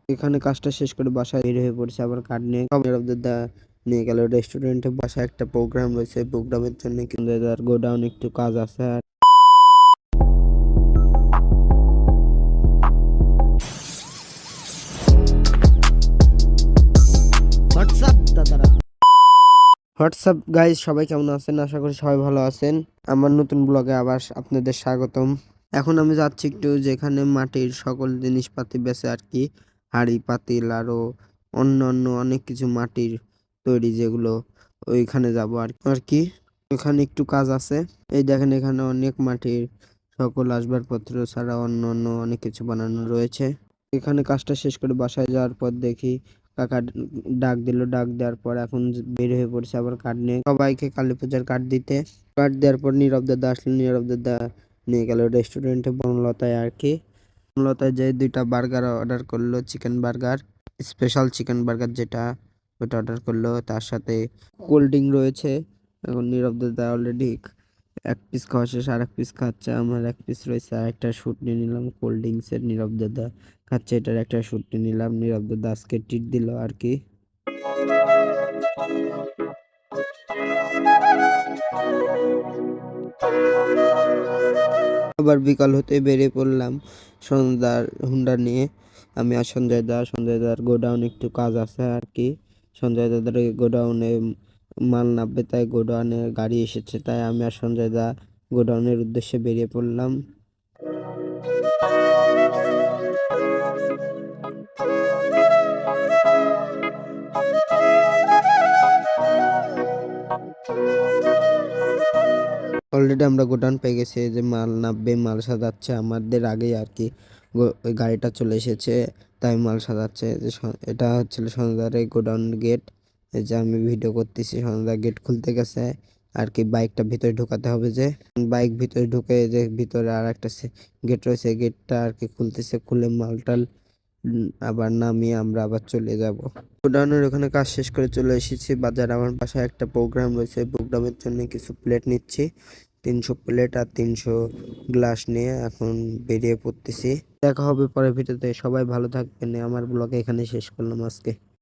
এখানে কাজটা শেষ করে বাসায় বের হয়ে পড়ছে, আবার কার্ড নিয়ে নিয়ে গেল রেস্টুরেন্টে। বাসায় একটা প্রোগ্রাম রয়েছে, প্রোগ্রামের জন্য কিন্তু গোডাউন একটু কাজ আছে। আর হোয়াটসঅ্যাপ গাইজ, সবাই কেমন আছেন? আশা করি সবাই ভালো আছেন। আমার নতুন ব্লগে আবার আপনাদের স্বাগতম। এখন আমি যাচ্ছি একটু যেখানে মাটির সকল জিনিসপাতি বেচে আর কি, হাঁড়ি পাতিল আরো অন্য অন্য অনেক কিছু মাটির তৈরি যেগুলো, ওইখানে যাব আর কি। ওইখানে একটু কাজ আছে। এই দেখেন, এখানে অনেক মাটির সকল আসবাবপত্র ছাড়া অন্য অন্য অনেক কিছু বানানো রয়েছে। এখানে কাজটা শেষ করে বাসায় যাওয়ার পর দেখি কাকা ডাক দিল। ডাক দেওয়ার পর এখন বের হয়ে পড়ছে আবার কার্ড নিয়ে সবাইকে কালী পূজার কার্ড দিতে। কার্ড দেওয়ার পর নীরব দাদা আসলো। নীরব দাদা নিয়ে গেল রেস্টুরেন্টে বনলতায় আর কি। বনলতায় যে 2টা বার্গার অর্ডার করলো, chicken burger, special chicken burger যেটা, ওটা অর্ডার করলো। তার সাথে কোল্ড ড্রিঙ্ক রয়েছে। এখন নীরব দাদা অলরেডি 1 পিস খাওয়া শেষ, আর 1 পিস খাচ্ছে। আমার 1 পিস রয়েছে, আর একটা শুট নিয়ে নিলাম কোল্ড ড্রিঙ্কসের। নীরব দাদা খাচ্ছে, এটার একটা শুট নিয়ে নিলাম। নীরব দাদা আজকে ট্রিট দিল আর কি। আবার বিকাল হতে বেরিয়ে পড়লাম সন্ধ্যার হুন্ডা নিয়ে। আমি আর সঞ্জয় দার গোডাউনে একটু কাজ আছে আর কি। সঞ্জয় দাদার গোডাউনে মাল নামবে, তাই গোডাউনে গাড়ি এসেছে, তাই আমি আর সঞ্জয় দা গোডাউনের উদ্দেশ্যে বেরিয়ে পড়লাম। অলরেডি আমরা গোডাউন পেয়ে গেছি, যে মাল নামবে, মাল সাজাচ্ছে আমাদের আগেই আর কি। ওই গাড়িটা চলে এসেছে, তাই মাল সাজাচ্ছে। যে এটা হচ্ছিল সন্ধ্যার গোডাউন গেট। এই যে আমি ভিডিও করতেছি, সন্ধ্যা গেট খুলতে গেছে আর কি। বাইকটা ভিতরে ঢুকাতে হবে, যে বাইক ভিতরে ঢুকে যে ভিতরে আর একটা গেট রয়েছে, গেটটা আর কি খুলতেছে। খুলে মালটাল আবার নামিয়ে আমরা আবার চলে যাব গোডাউনের ওখানে। কাজ শেষ করে চলে এসেছি বাজার। আমার বাসায় একটা প্রোগ্রাম রয়েছে, প্রোগ্রামের জন্য কিছু প্লেট নিচ্ছি। 300 প্লেট আর 300 গ্লাস নিয়ে এখন বেরিয়ে পড়তেছি। দেখা হবে পরের ভিডিওতে। সবাই ভালো থাকবেন। আমার ব্লগে এখানে শেষ করলাম আজকে।